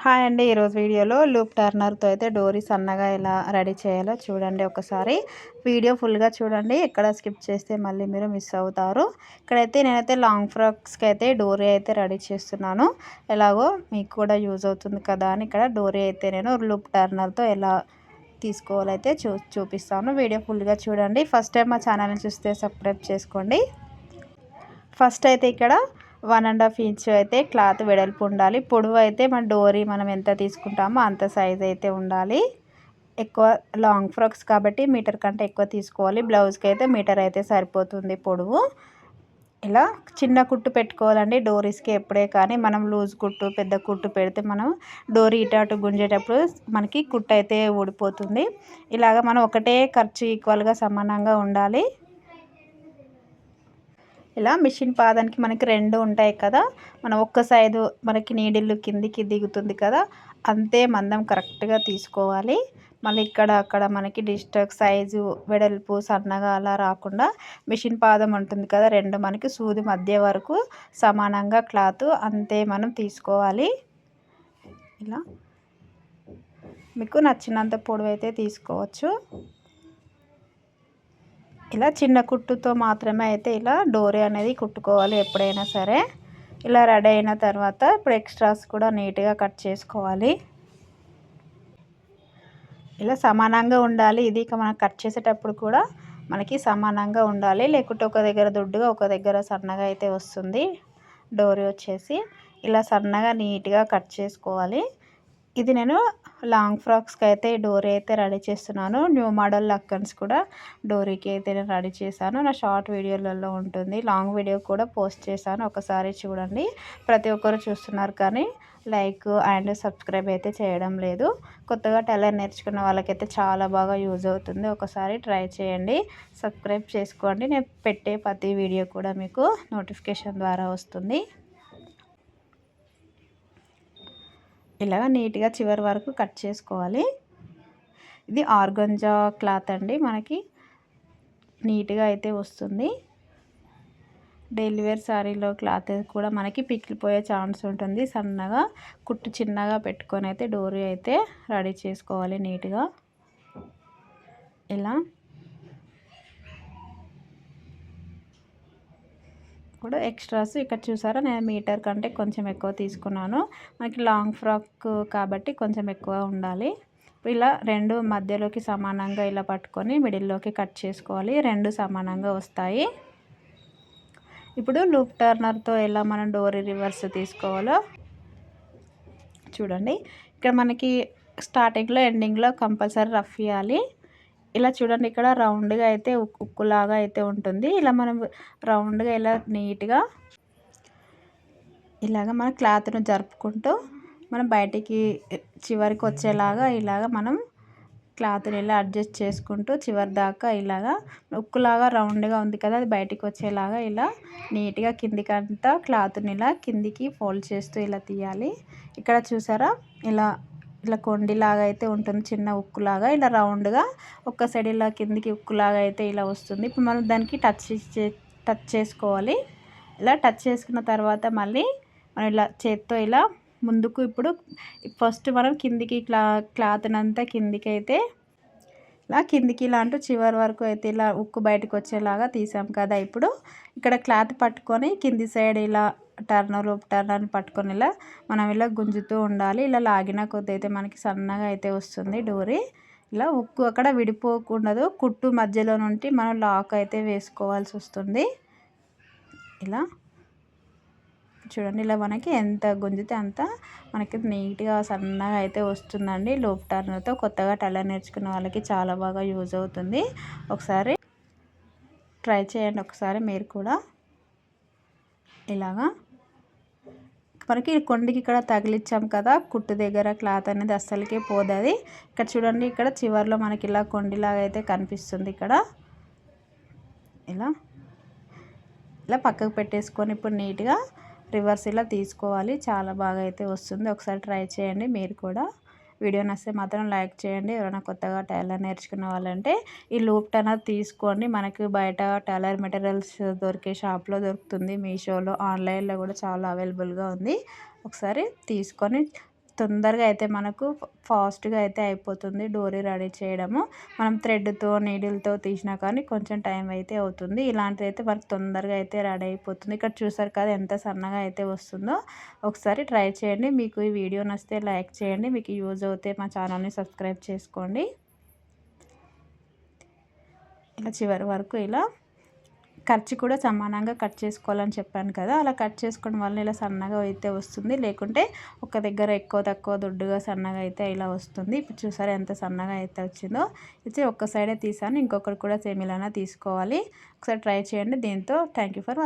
Hi అండి. ఈరోజు వీడియోలో లూప్ టర్నర్తో అయితే డోరీ సన్నగా ఎలా రెడీ చేయాలో చూడండి. ఒకసారి వీడియో ఫుల్గా చూడండి, ఎక్కడ స్కిప్ చేస్తే మళ్ళీ మీరు మిస్ అవుతారు. ఇక్కడైతే నేనైతే లాంగ్ ఫ్రాక్స్కి అయితే డోరీ అయితే రెడీ చేస్తున్నాను. ఎలాగో మీకు కూడా యూజ్ అవుతుంది కదా అని ఇక్కడ డోరీ అయితే నేను లూప్ టర్నర్తో ఎలా తీసుకోవాలైతే చూపిస్తాను. వీడియో ఫుల్గా చూడండి. ఫస్ట్ టైం మా ఛానల్ని చూస్తే సబ్స్క్రైబ్ చేసుకోండి. ఫస్ట్ అయితే ఇక్కడ 1.5 ఇంచ్ అయితే క్లాత్ వెడల్పు ఉండాలి. పొడవు అయితే మన డోరీ మనం ఎంత తీసుకుంటామో అంత సైజ్ అయితే ఉండాలి. ఎక్కువ లాంగ్ ఫ్రాక్స్ కాబట్టి మీటర్ కంటే ఎక్కువ తీసుకోవాలి. బ్లౌజ్కి అయితే మీటర్ అయితే సరిపోతుంది పొడవు. ఇలా చిన్న కుట్టు పెట్టుకోవాలండి డోరీస్కి ఎప్పుడే. కానీ మనం లూజ్ కుట్టు పెద్ద కుట్టు పెడితే మనం డోరీ ఇటు అటు గుంజేటప్పుడు మనకి కుట్టు అయితే ఊడిపోతుంది. ఇలాగ మనం ఒకటే ఖర్చు ఈక్వల్గా సమానంగా ఉండాలి. ఇలా మిషన్ పాదానికి మనకి 2 ఉంటాయి కదా, మనం ఒక్క సైడు మనకి నీడిల్లు కిందికి దిగుతుంది కదా, అంతే మందం కరెక్ట్గా తీసుకోవాలి. మళ్ళీ ఇక్కడ అక్కడ మనకి డిస్టర్క్ సైజు వెడల్పు సన్నగా అలా రాకుండా మిషన్ పాదం ఉంటుంది కదా, 2 మనకి సూది మధ్య వరకు సమానంగా క్లాత్ అంతే మనం తీసుకోవాలి. ఇలా మీకు నచ్చినంత పొడవు అయితే తీసుకోవచ్చు. ఇలా చిన్న కుట్టుతో మాత్రమే అయితే ఇలా డోరీ అనేది కుట్టుకోవాలి ఎప్పుడైనా సరే. ఇలా రెడీ అయిన తర్వాత ఇప్పుడు ఎక్స్ట్రాస్ కూడా నీట్గా కట్ చేసుకోవాలి. ఇలా సమానంగా ఉండాలి. ఇది ఇక మనం కట్ చేసేటప్పుడు కూడా మనకి సమానంగా ఉండాలి, లేకుంటే ఒక దగ్గర దొడ్డుగా ఒక దగ్గర సన్నగా అయితే వస్తుంది డోరీ వచ్చేసి. ఇలా సన్నగా నీట్గా కట్ చేసుకోవాలి. ఇది నేను లాంగ్ ఫ్రాక్స్కి అయితే డోరీ అయితే రెడీ చేస్తున్నాను. న్యూ మోడల్ లక్కన్స్ కూడా డోరీకి అయితే నేను రెడీ చేశాను. నా షార్ట్ వీడియోలలో ఉంటుంది, లాంగ్ వీడియో కూడా పోస్ట్ చేశాను, ఒకసారి చూడండి. ప్రతి ఒక్కరు చూస్తున్నారు కానీ లైక్ అండ్ సబ్స్క్రైబ్ అయితే చేయడం లేదు. కొత్తగా టైలర్ నేర్చుకున్న వాళ్ళకైతే చాలా బాగా యూజ్ అవుతుంది. ఒకసారి ట్రై చేయండి, సబ్స్క్రైబ్ చేసుకోండి. నేను పెట్టే ప్రతి వీడియో కూడా మీకు నోటిఫికేషన్ ద్వారా వస్తుంది. ఇలాగ నీట్గా చివరి వరకు కట్ చేసుకోవాలి. ఇది ఆర్గంజా క్లాత్ అండి, మనకి నీట్గా అయితే వస్తుంది. డైలీ వేర్ శారీలో క్లాత్ కూడా మనకి పికిలిపోయే ఛాన్స్ ఉంటుంది. సన్నగా కుట్టు చిన్నగా పెట్టుకొని అయితే డోరీ అయితే రెడీ చేసుకోవాలి నీట్గా. ఇలా కూడా ఎక్స్ట్రాస్ ఇక్కడ చూసారా, నేను మీటర్ కంటే కొంచెం ఎక్కువ తీసుకున్నాను. మనకి లాంగ్ ఫ్రాక్ కాబట్టి కొంచెం ఎక్కువ ఉండాలి. ఇలా 2 మధ్యలోకి సమానంగా ఇలా పట్టుకొని మిడిల్లోకి కట్ చేసుకోవాలి. 2 సమానంగా వస్తాయి. ఇప్పుడు లూప్ టర్నర్తో ఎలా మనం డోరీ రివర్స్ తీసుకోవాలో చూడండి. ఇక్కడ మనకి స్టార్టింగ్లో ఎండింగ్లో కంపల్సరీ రఫ్ ఇవ్వాలి. ఇలా చూడండి, ఇక్కడ రౌండ్గా అయితే ఉక్కులాగా అయితే ఉంటుంది. ఇలా మనం రౌండ్గా ఇలా నీట్గా ఇలాగ మన క్లాత్ను జరుపుకుంటూ మనం బయటికి చివరికి వచ్చేలాగా ఇలాగ మనం క్లాత్ని ఇలా అడ్జస్ట్ చేసుకుంటూ చివరి దాకా ఇలాగా ఉక్కులాగా రౌండ్గా ఉంది కదా, అది బయటికి వచ్చేలాగా ఇలా నీట్గా కిందికంతా క్లాత్ని ఇలా కిందికి ఫోల్డ్ చేస్తూ ఇలా తీయాలి. ఇక్కడ చూసారా, ఇలా ఇలా కొండిలాగా అయితే ఉంటుంది, చిన్న ఉక్కులాగా ఇలా రౌండ్గా ఒక్క సైడ్ ఇలా కిందికి ఉక్కులాగా అయితే ఇలా వస్తుంది. ఇప్పుడు మనం దానికి టచ్ చేసుకోవాలి. ఇలా టచ్ చేసుకున్న తర్వాత మళ్ళీ మనం ఇలా చేత్తో ఇలా ముందుకు, ఇప్పుడు ఫస్ట్ మనం కిందికి క్లాత్నంతా కిందికి అయితే ఇలా కిందికి ఇలా అంటూ చివరి వరకు అయితే ఇలా ఉక్కు బయటకు వచ్చేలాగా తీసాం కదా. ఇప్పుడు ఇక్కడ క్లాత్ పట్టుకొని కింది సైడ్ ఇలా టర్నర్ని పట్టుకొని ఇలా మనం ఇలా గుంజుతూ ఉండాలి. ఇలా లాగిన కొద్ది అయితే మనకి సన్నగా అయితే వస్తుంది డోరీ. ఇలా ఉక్కు అక్కడ విడిపోకుండదు, కుట్టు మధ్యలో నుండి మనం లాక్ అయితే వేసుకోవాల్సి వస్తుంది. ఇలా చూడండి, ఇలా మనకి ఎంత గుంజితే అంత మనకి నీట్గా సన్నగా అయితే వస్తుందండి లూప్ టర్నర్తో. కొత్తగా టైలర్ నేర్చుకున్న వాళ్ళకి చాలా బాగా యూజ్ అవుతుంది. ఒకసారి ట్రై చేయండి ఒకసారి మీరు కూడా. ఇలాగా మనకి కొండికి ఇక్కడ తగిలిచ్చాం కదా, కుట్టు దగ్గర క్లాత్ అనేది అస్సలకే పోదది. ఇక్కడ చూడండి, ఇక్కడ చివర్లో మనకి ఇలా కొండిలాగా అయితే కనిపిస్తుంది. ఇక్కడ ఇలా ఇలా పక్కకు పెట్టేసుకొని ఇప్పుడు నీట్గా రివర్స్ ఇలా తీసుకోవాలి. చాలా బాగా అయితే వస్తుంది. ఒకసారి ట్రై చేయండి మీరు కూడా. వీడియో నచ్చితే మాత్రం లైక్ చేయండి. ఎవరైనా కొత్తగా టైలర్ నేర్చుకున్న వాళ్ళంటే ఈ లూప్ టర్నర్ తీసుకోండి. మనకి బయట టైలర్ మెటీరియల్స్ దొరికే షాప్లో దొరుకుతుంది, మీషోలో, ఆన్లైన్లో కూడా చాలా అవైలబుల్గా ఉంది. ఒకసారి తీసుకొని తొందరగా అయితే మనకు ఫాస్ట్గా అయితే అయిపోతుంది డోరీ రెడీ చేయడము. మనం థ్రెడ్తో నీడిల్తో తీసినా కానీ కొంచెం టైం అయితే అవుతుంది. ఇలాంటిది అయితే మనకు తొందరగా అయితే రెడీ అయిపోతుంది. ఇక్కడ చూసారు కదా ఎంత సన్నగా అయితే వస్తుందో. ఒకసారి ట్రై చేయండి. మీకు ఈ వీడియో నచ్చితే లైక్ చేయండి. మీకు యూజ్ అవుతే మా ఛానల్ని సబ్స్క్రైబ్ చేసుకోండి. ఇలా చివరి వరకు ఇలా ఖర్చు కూడా సమానంగా కట్ చేసుకోవాలని చెప్పాను కదా, అలా కట్ చేసుకోవడం వల్ల ఇలా సన్నగా అయితే వస్తుంది. లేకుంటే ఒక దగ్గర ఎక్కువ తక్కువ దొడ్డుగా సన్నగా అయితే ఇలా వస్తుంది. ఇప్పుడు చూసారా ఎంత సన్నగా అయితే వచ్చిందో. ఇది ఒక్క సైడే తీసాను, ఇంకొకటి కూడా సేమ్ ఇలానే తీసుకోవాలి. ఒకసారి ట్రై చేయండి. దీంతో థ్యాంక్ యూ ఫర్ వాచింగ్.